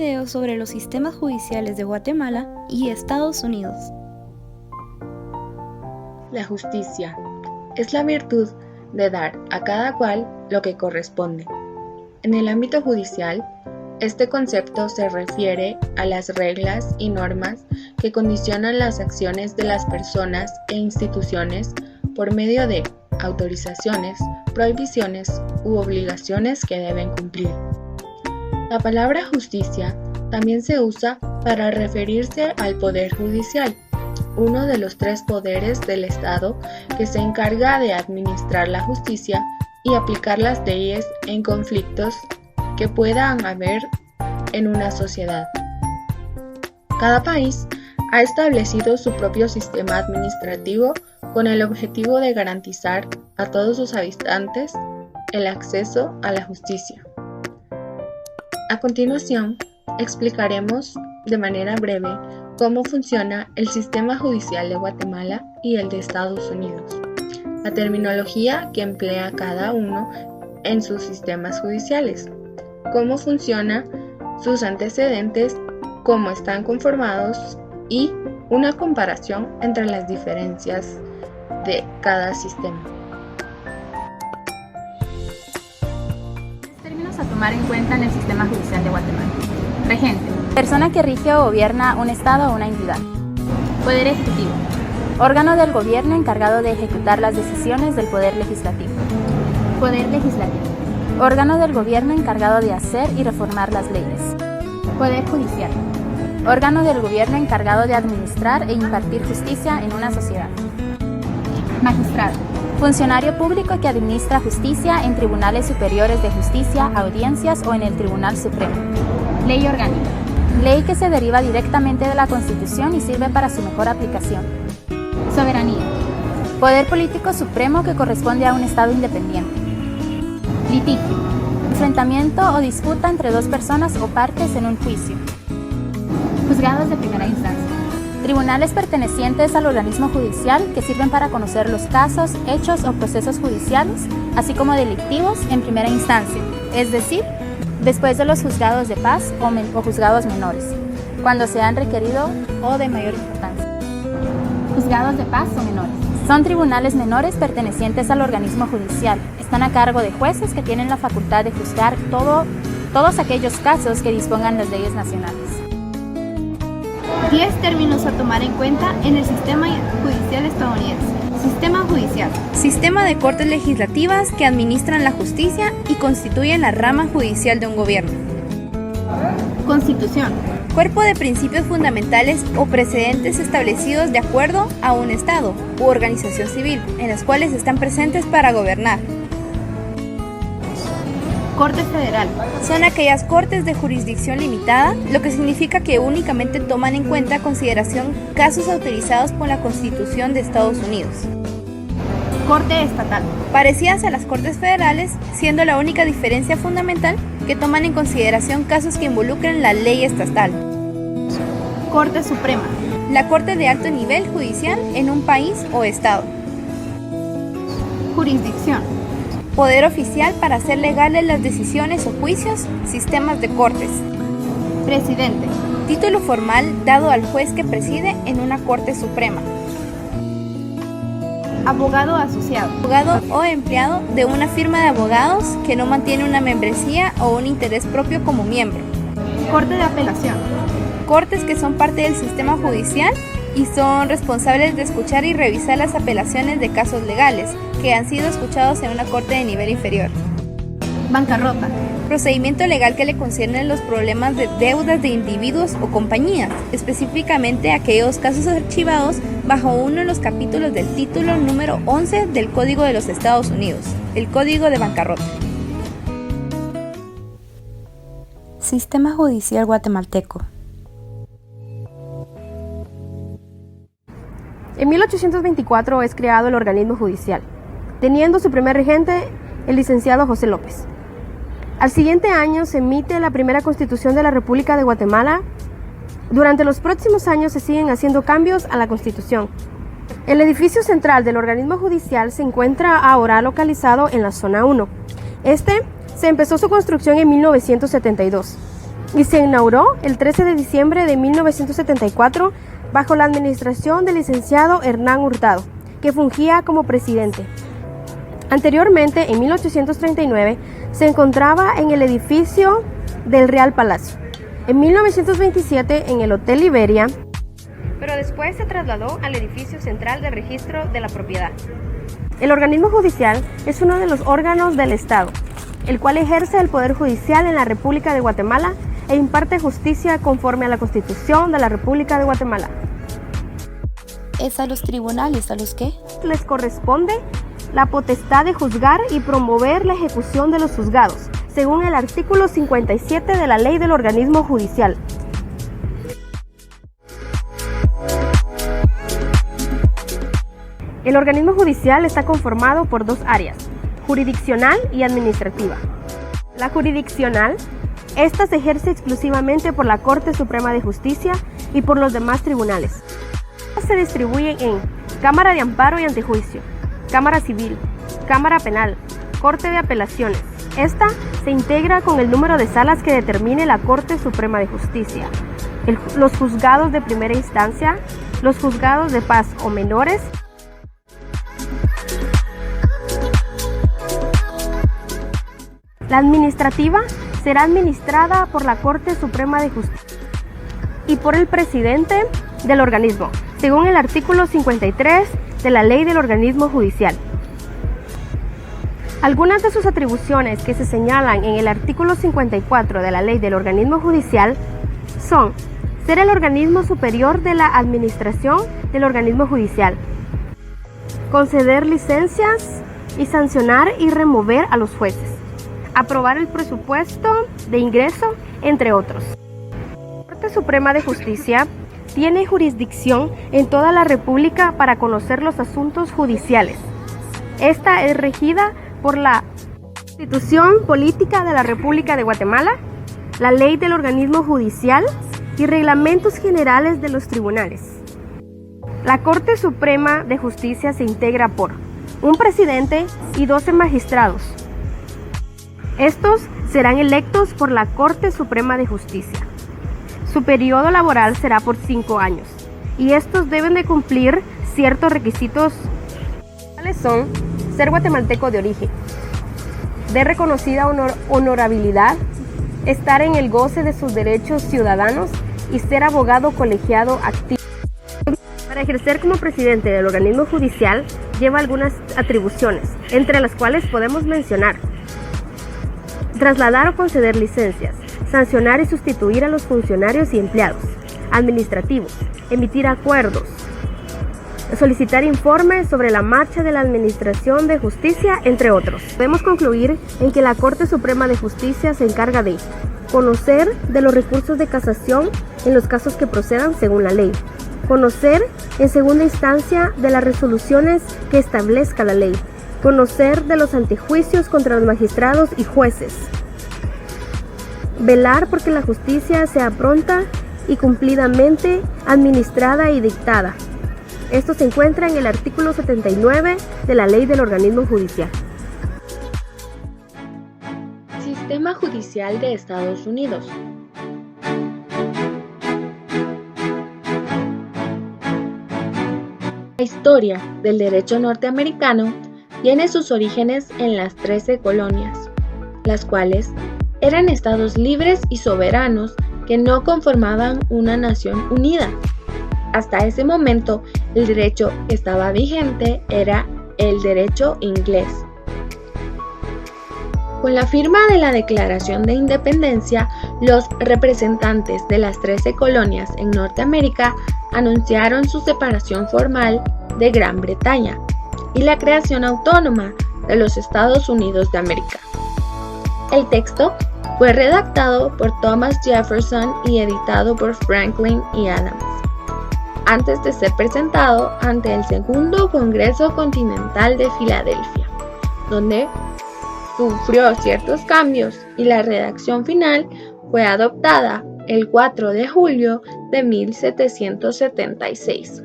video sobre los sistemas judiciales de Guatemala y Estados Unidos. La justicia es la virtud de dar a cada cual lo que corresponde. En el ámbito judicial, este concepto se refiere a las reglas y normas que condicionan las acciones de las personas e instituciones por medio de autorizaciones, prohibiciones u obligaciones que deben cumplir. La palabra justicia también se usa para referirse al Poder Judicial, uno de los 3 poderes del Estado que se encarga de administrar la justicia y aplicar las leyes en conflictos que puedan haber en una sociedad. Cada país ha establecido su propio sistema administrativo con el objetivo de garantizar a todos sus habitantes el acceso a la justicia. A continuación, explicaremos de manera breve cómo funciona el sistema judicial de Guatemala y el de Estados Unidos, la terminología que emplea cada uno en sus sistemas judiciales, cómo funciona sus antecedentes, cómo están conformados y una comparación entre las diferencias de cada sistema. Términos a tomar en cuenta en el sistema judicial de Guatemala. Regente. Persona que rige o gobierna un estado o una entidad. Poder ejecutivo. Órgano del gobierno encargado de ejecutar las decisiones del poder legislativo. Poder legislativo. Órgano del gobierno encargado de hacer y reformar las leyes. Poder judicial. Órgano del gobierno encargado de administrar e impartir justicia en una sociedad. Magistrado. Funcionario público que administra justicia en tribunales superiores de justicia, audiencias o en el Tribunal Supremo. Ley orgánica. Ley que se deriva directamente de la Constitución y sirve para su mejor aplicación. Soberanía. Poder político supremo que corresponde a un Estado independiente. Litigio. Enfrentamiento o disputa entre 2 personas o partes en un juicio. Juzgados de primera instancia. Tribunales pertenecientes al organismo judicial que sirven para conocer los casos, hechos o procesos judiciales, así como delictivos en primera instancia, es decir, después de los juzgados de paz o juzgados menores, cuando sean requerido o de mayor importancia. Juzgados de paz o menores. Son tribunales menores pertenecientes al organismo judicial. Están a cargo de jueces que tienen la facultad de juzgar todos aquellos casos que dispongan las leyes nacionales. 10 términos a tomar en cuenta en el sistema judicial estadounidense. Sistema judicial. Sistema de cortes legislativas que administran la justicia y constituyen la rama judicial de un gobierno. Constitución. Cuerpo de principios fundamentales o precedentes establecidos de acuerdo a un Estado u organización civil, en las cuales están presentes para gobernar. Corte federal. Son aquellas cortes de jurisdicción limitada, lo que significa que únicamente toman en cuenta consideración casos autorizados por la Constitución de Estados Unidos. Corte estatal. Parecidas a las cortes federales, siendo la única diferencia fundamental que toman en consideración casos que involucren la ley estatal. Corte suprema. La corte de alto nivel judicial en un país o estado. Jurisdicción. Poder oficial para hacer legales las decisiones o juicios, sistemas de cortes. Presidente. Título formal dado al juez que preside en una corte suprema. Abogado asociado. Abogado o empleado de una firma de abogados que no mantiene una membresía o un interés propio como miembro. Corte de apelación. Cortes que son parte del sistema judicial y son responsables de escuchar y revisar las apelaciones de casos legales que han sido escuchados en una corte de nivel inferior. Bancarrota. Procedimiento legal que le concierne los problemas de deudas de individuos o compañías, específicamente aquellos casos archivados bajo uno de los capítulos del título número 11 del Código de los Estados Unidos, el Código de Bancarrota. Sistema judicial guatemalteco. En 1824 es creado el organismo judicial, teniendo su primer regente el licenciado José López. Al siguiente año se emite la primera Constitución de la República de Guatemala. Durante los próximos años se siguen haciendo cambios a la Constitución. El edificio central del organismo judicial se encuentra ahora localizado en la zona 1. Se empezó su construcción en 1972. y se inauguró el 13 de diciembre de 1974 bajo la administración del licenciado Hernán Hurtado, que fungía como presidente. Anteriormente, en 1839, se encontraba en el edificio del Real Palacio. En 1927, en el Hotel Liberia, pero después se trasladó al edificio central de registro de la propiedad. El organismo judicial es uno de los órganos del Estado, el cual ejerce el poder judicial en la República de Guatemala e imparte justicia conforme a la Constitución de la República de Guatemala. ¿Es a los tribunales a los que Les corresponde la potestad de juzgar y promover la ejecución de los juzgados, según el artículo 57 de la Ley del Organismo Judicial. El organismo judicial está conformado por dos áreas, jurisdiccional y administrativa. La jurisdiccional, esta se ejerce exclusivamente por la Corte Suprema de Justicia y por los demás tribunales. Se distribuyen en Cámara de Amparo y Antejuicio, Cámara Civil, Cámara Penal, Corte de Apelaciones. Esta se integra con el número de salas que determine la Corte Suprema de Justicia. Los juzgados de primera instancia, los juzgados de paz o menores. La administrativa será administrada por la Corte Suprema de Justicia y por el presidente del organismo, según el artículo 53 de la Ley del Organismo Judicial. Algunas de sus atribuciones que se señalan en el artículo 54 de la Ley del Organismo Judicial son ser el organismo superior de la administración del organismo judicial, conceder licencias y sancionar y remover a los jueces, aprobar el presupuesto de ingreso, entre otros. La Corte Suprema de Justicia tiene jurisdicción en toda la República para conocer los asuntos judiciales. Esta es regida por la Constitución Política de la República de Guatemala, la Ley del Organismo Judicial y reglamentos generales de los tribunales. La Corte Suprema de Justicia se integra por un presidente y 12 magistrados. Estos serán electos por la Corte Suprema de Justicia. Su periodo laboral será por 5 años y estos deben de cumplir ciertos requisitos. ¿Cuáles son? Ser guatemalteco de origen, de reconocida honorabilidad, estar en el goce de sus derechos ciudadanos y ser abogado colegiado activo. Para ejercer como presidente del organismo judicial lleva algunas atribuciones, entre las cuales podemos mencionar: trasladar o conceder licencias, sancionar y sustituir a los funcionarios y empleados administrativos, emitir acuerdos, solicitar informes sobre la marcha de la Administración de Justicia, entre otros. Podemos concluir en que la Corte Suprema de Justicia se encarga de conocer de los recursos de casación en los casos que procedan según la ley, conocer en segunda instancia de las resoluciones que establezca la ley, conocer de los antejuicios contra los magistrados y jueces, velar porque la justicia sea pronta y cumplidamente administrada y dictada. Esto se encuentra en el artículo 79 de la Ley del Organismo Judicial. Sistema Judicial de Estados Unidos. La historia del derecho norteamericano tiene sus orígenes en las 13 colonias, las cuales eran estados libres y soberanos que no conformaban una nación unida. Hasta ese momento, el derecho que estaba vigente era el derecho inglés. Con la firma de la Declaración de Independencia, los representantes de las 13 colonias en Norteamérica anunciaron su separación formal de Gran Bretaña y la creación autónoma de los Estados Unidos de América. El texto fue redactado por Thomas Jefferson y editado por Franklin y Adams, antes de ser presentado ante el Segundo Congreso Continental de Filadelfia, donde sufrió ciertos cambios y la redacción final fue adoptada el 4 de julio de 1776.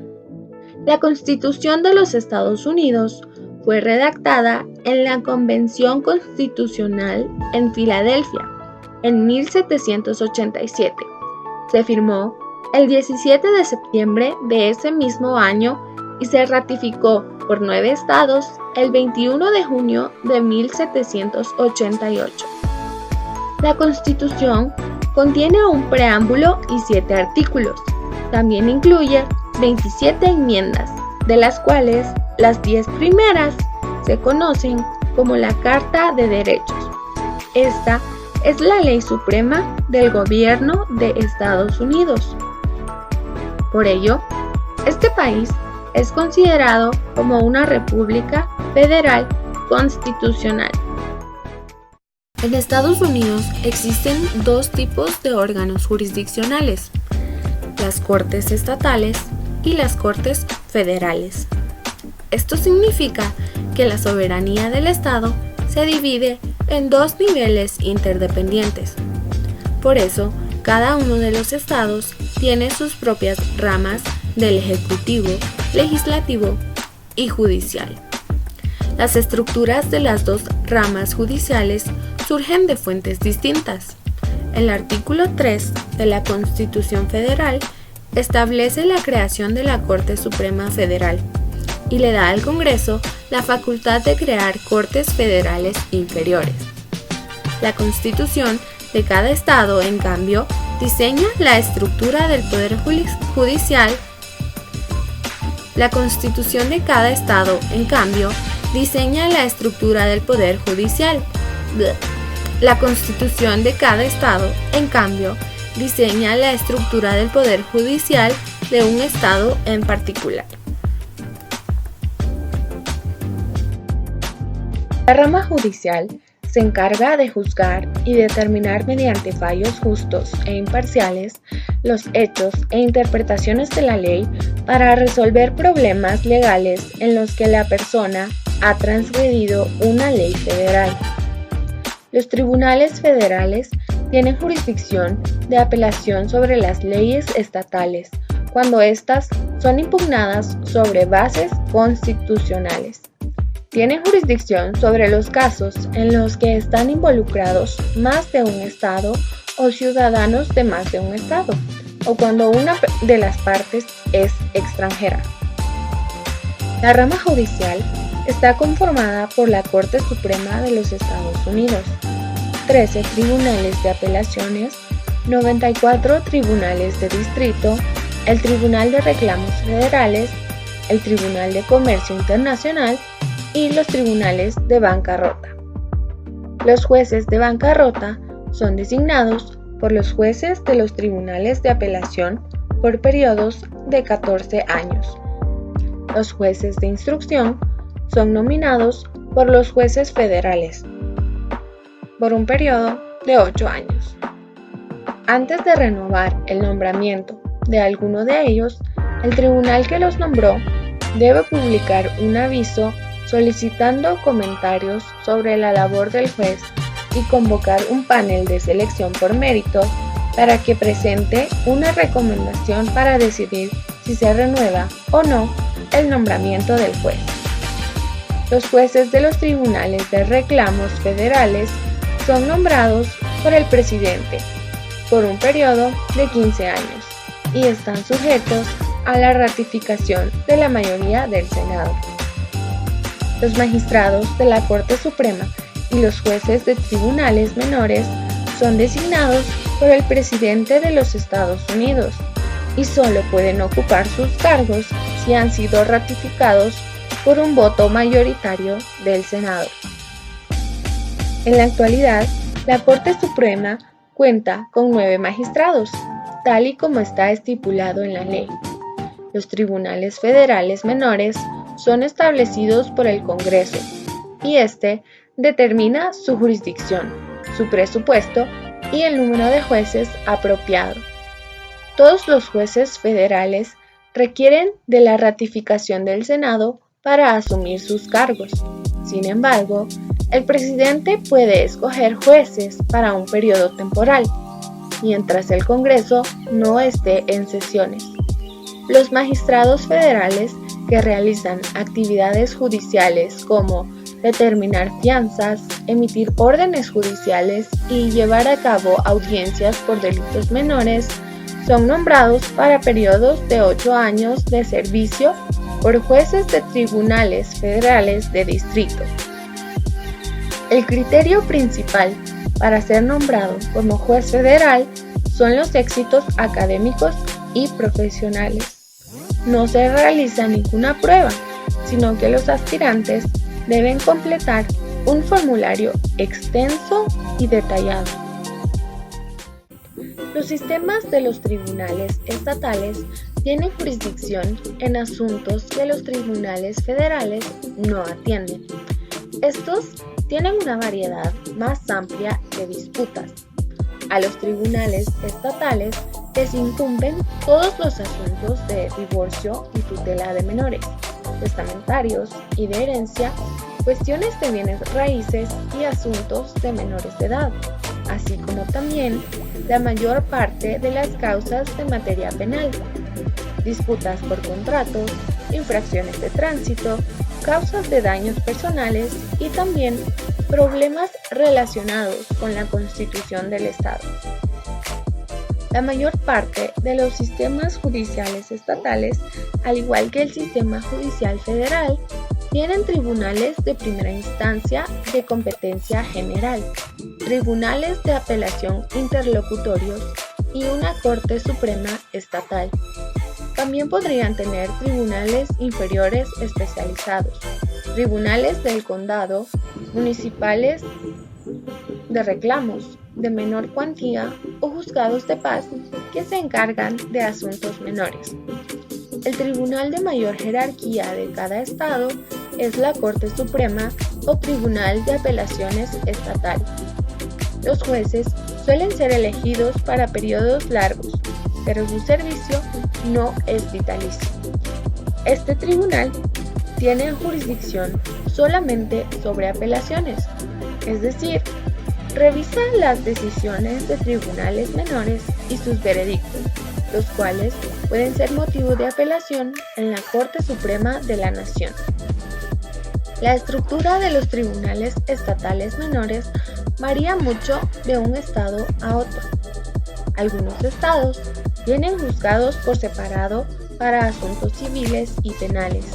La Constitución de los Estados Unidos fue redactada en la Convención Constitucional en Filadelfia en 1787. Se firmó el 17 de septiembre de ese mismo año y se ratificó por 9 estados el 21 de junio de 1788. La Constitución contiene un preámbulo y 7 artículos. También incluye 27 enmiendas, de las cuales las 10 primeras se conocen como la Carta de Derechos. Esta es la ley suprema del gobierno de Estados Unidos. Por ello, este país es considerado como una república federal constitucional. En Estados Unidos existen 2 tipos de órganos jurisdiccionales: las Cortes estatales y las Cortes federales. Esto significa que la soberanía del Estado se divide en 2 niveles interdependientes. Por eso, cada uno de los estados tiene sus propias ramas del Ejecutivo, Legislativo y Judicial. Las estructuras de las 2 ramas judiciales surgen de fuentes distintas. El artículo 3 de la Constitución Federal establece la creación de la Corte Suprema Federal y le da al Congreso la facultad de crear cortes federales inferiores. La Constitución de cada estado, en cambio, diseña la estructura del Poder Judicial. La Constitución de cada estado, en cambio, diseña la estructura del Poder Judicial. La Constitución de cada estado, en cambio, diseña la estructura del Poder Judicial de un estado en particular. La rama judicial se encarga de juzgar y determinar mediante fallos justos e imparciales los hechos e interpretaciones de la ley para resolver problemas legales en los que la persona ha transgredido una ley federal. Los tribunales federales tienen jurisdicción de apelación sobre las leyes estatales cuando éstas son impugnadas sobre bases constitucionales. Tienen jurisdicción sobre los casos en los que están involucrados más de un estado o ciudadanos de más de un estado, o cuando una de las partes es extranjera. La rama judicial está conformada por la Corte Suprema de los Estados Unidos, 13 tribunales de apelaciones, 94 tribunales de distrito, el Tribunal de Reclamos Federales, el Tribunal de Comercio Internacional y los tribunales de bancarrota. Los jueces de bancarrota son designados por los jueces de los tribunales de apelación por periodos de 14 años. Los jueces de instrucción son nominados por los jueces federales por un periodo de 8 años. Antes de renovar el nombramiento de alguno de ellos, el tribunal que los nombró debe publicar un aviso solicitando comentarios sobre la labor del juez y convocar un panel de selección por mérito para que presente una recomendación para decidir si se renueva o no el nombramiento del juez. Los jueces de los tribunales de reclamos federales son nombrados por el presidente por un periodo de 15 años y están sujetos a la ratificación de la mayoría del Senado. Los magistrados de la Corte Suprema y los jueces de tribunales menores son designados por el presidente de los Estados Unidos y solo pueden ocupar sus cargos si han sido ratificados por un voto mayoritario del Senado. En la actualidad, la Corte Suprema cuenta con 9 magistrados, tal y como está estipulado en la ley. Los tribunales federales menores son establecidos por el Congreso y este determina su jurisdicción, su presupuesto y el número de jueces apropiado. Todos los jueces federales requieren de la ratificación del Senado para asumir sus cargos. Sin embargo, el presidente puede escoger jueces para un periodo temporal, mientras el Congreso no esté en sesiones. Los magistrados federales que realizan actividades judiciales como determinar fianzas, emitir órdenes judiciales y llevar a cabo audiencias por delitos menores, son nombrados para periodos de 8 años de servicio por jueces de tribunales federales de distrito. El criterio principal para ser nombrado como juez federal son los éxitos académicos y profesionales. No se realiza ninguna prueba, sino que los aspirantes deben completar un formulario extenso y detallado. Los sistemas de los tribunales estatales tienen jurisdicción en asuntos que los tribunales federales no atienden. Estos tienen una variedad más amplia de disputas. A los tribunales estatales les incumben todos los asuntos de divorcio y tutela de menores, testamentarios y de herencia, cuestiones de bienes raíces y asuntos de menores de edad, así como también la mayor parte de las causas de materia penal, disputas por contratos, infracciones de tránsito, causas de daños personales y también problemas relacionados con la Constitución del Estado. La mayor parte de los sistemas judiciales estatales, al igual que el sistema judicial federal, tienen tribunales de primera instancia de competencia general, tribunales de apelación interlocutorios y una Corte Suprema estatal. También podrían tener tribunales inferiores especializados, tribunales del condado, municipales de reclamos de menor cuantía o juzgados de paz que se encargan de asuntos menores. El tribunal de mayor jerarquía de cada estado es la Corte Suprema o Tribunal de Apelaciones Estatal. Los jueces suelen ser elegidos para periodos largos, pero su servicio no es vitalicio. Este tribunal tiene jurisdicción solamente sobre apelaciones, es decir, revisa las decisiones de tribunales menores y sus veredictos, los cuales pueden ser motivo de apelación en la Corte Suprema de la Nación. La estructura de los tribunales estatales menores varía mucho de un estado a otro. Algunos estados tienen juzgados por separado para asuntos civiles y penales,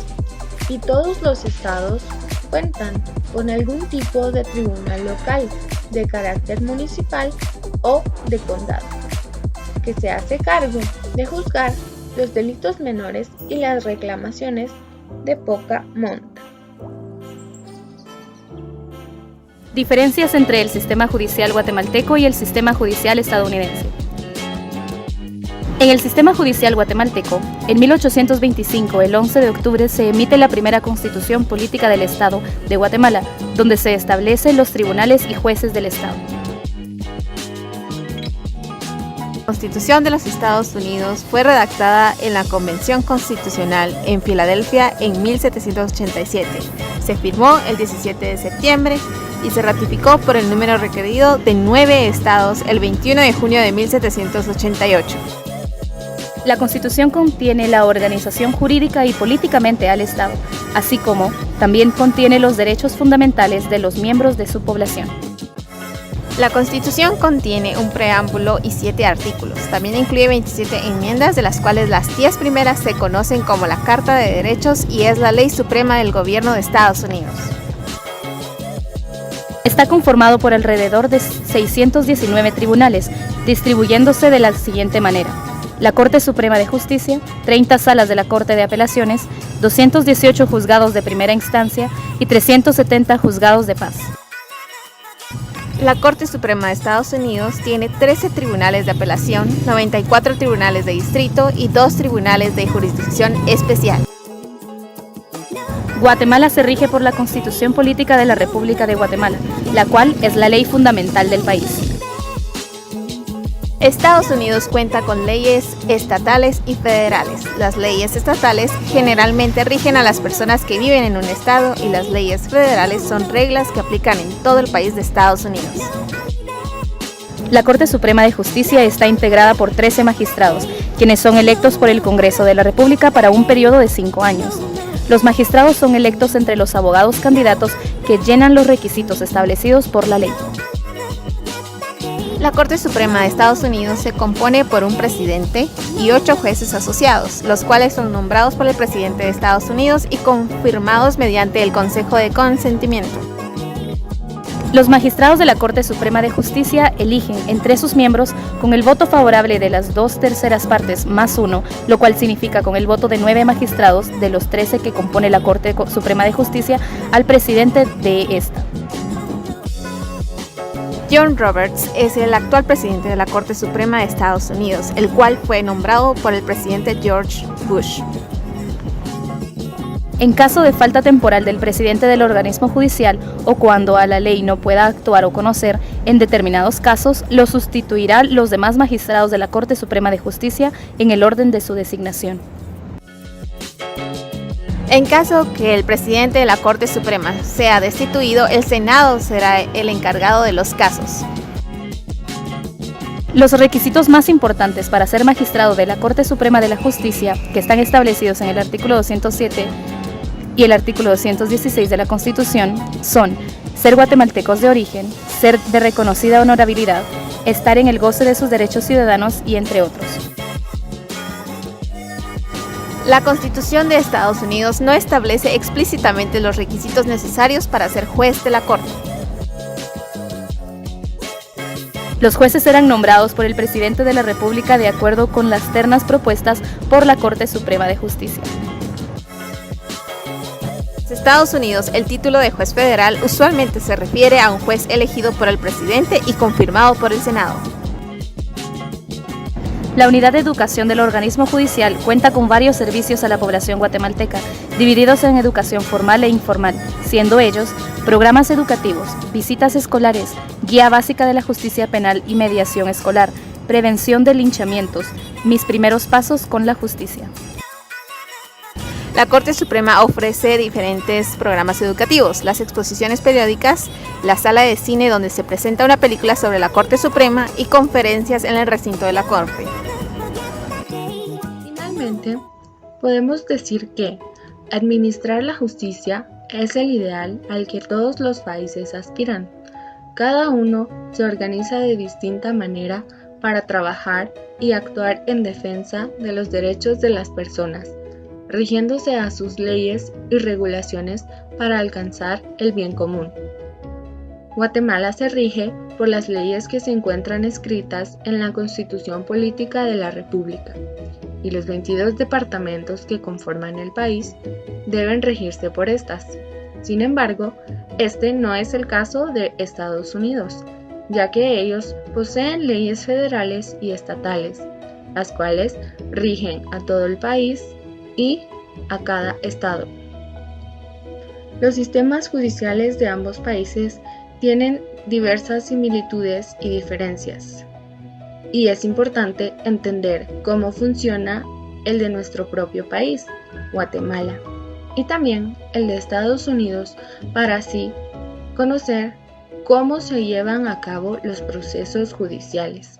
y todos los estados cuentan con algún tipo de tribunal local de carácter municipal o de condado, que se hace cargo de juzgar los delitos menores y las reclamaciones de poca monta. Diferencias entre el sistema judicial guatemalteco y el sistema judicial estadounidense. En el sistema judicial guatemalteco, en 1825, el 11 de octubre, se emite la primera Constitución Política del Estado de Guatemala, donde se establecen los tribunales y jueces del Estado. La Constitución de los Estados Unidos fue redactada en la Convención Constitucional en Filadelfia en 1787. Se firmó el 17 de septiembre y se ratificó por el número requerido de 9 estados el 21 de junio de 1788. La Constitución contiene la organización jurídica y políticamente al Estado, así como también contiene los derechos fundamentales de los miembros de su población. La Constitución contiene un preámbulo y 7 artículos. También incluye 27 enmiendas, de las cuales las 10 primeras se conocen como la Carta de Derechos y es la ley suprema del gobierno de Estados Unidos. Está conformado por alrededor de 619 tribunales, distribuyéndose de la siguiente manera: la Corte Suprema de Justicia, 30 salas de la Corte de Apelaciones, 218 juzgados de primera instancia y 370 juzgados de paz. La Corte Suprema de Estados Unidos tiene 13 tribunales de apelación, 94 tribunales de distrito y 2 tribunales de jurisdicción especial. Guatemala se rige por la Constitución Política de la República de Guatemala, la cual es la ley fundamental del país. Estados Unidos cuenta con leyes estatales y federales. Las leyes estatales generalmente rigen a las personas que viven en un estado y las leyes federales son reglas que aplican en todo el país de Estados Unidos. La Corte Suprema de Justicia está integrada por 13 magistrados, quienes son electos por el Congreso de la República para un periodo de 5 años. Los magistrados son electos entre los abogados candidatos que llenan los requisitos establecidos por la ley. La Corte Suprema de Estados Unidos se compone por un presidente y 8 jueces asociados, los cuales son nombrados por el presidente de Estados Unidos y confirmados mediante el Consejo de Consentimiento. Los magistrados de la Corte Suprema de Justicia eligen entre sus miembros con el voto favorable de las 2/3 partes más 1, lo cual significa con el voto de 9 magistrados de los 13 que compone la Corte Suprema de Justicia al presidente de esta. John Roberts es el actual presidente de la Corte Suprema de Estados Unidos, el cual fue nombrado por el presidente George Bush. En caso de falta temporal del presidente del organismo judicial o cuando a la ley no pueda actuar o conocer, en determinados casos, lo sustituirán los demás magistrados de la Corte Suprema de Justicia en el orden de su designación. En caso que el presidente de la Corte Suprema sea destituido, el Senado será el encargado de los casos. Los requisitos más importantes para ser magistrado de la Corte Suprema de la Justicia, que están establecidos en el artículo 207 y el artículo 216 de la Constitución, son ser guatemaltecos de origen, ser de reconocida honorabilidad, estar en el goce de sus derechos ciudadanos y entre otros. La Constitución de Estados Unidos no establece explícitamente los requisitos necesarios para ser juez de la Corte. Los jueces serán nombrados por el presidente de la República de acuerdo con las ternas propuestas por la Corte Suprema de Justicia. En Estados Unidos, el título de juez federal usualmente se refiere a un juez elegido por el presidente y confirmado por el Senado. La Unidad de Educación del organismo judicial cuenta con varios servicios a la población guatemalteca, divididos en educación formal e informal, siendo ellos programas educativos, visitas escolares, guía básica de la justicia penal y mediación escolar, prevención de linchamientos, mis primeros pasos con la justicia. La Corte Suprema ofrece diferentes programas educativos, las exposiciones periódicas, la sala de cine donde se presenta una película sobre la Corte Suprema y conferencias en el recinto de la Corte. Finalmente, podemos decir que administrar la justicia es el ideal al que todos los países aspiran. Cada uno se organiza de distinta manera para trabajar y actuar en defensa de los derechos de las personas, rigiéndose a sus leyes y regulaciones para alcanzar el bien común. Guatemala se rige por las leyes que se encuentran escritas en la Constitución Política de la República, y los 22 departamentos que conforman el país deben regirse por estas. Sin embargo, este no es el caso de Estados Unidos, ya que ellos poseen leyes federales y estatales, las cuales rigen a todo el país y a cada estado. Los sistemas judiciales de ambos países tienen diversas similitudes y diferencias, y es importante entender cómo funciona el de nuestro propio país, Guatemala, y también el de Estados Unidos, para así conocer cómo se llevan a cabo los procesos judiciales.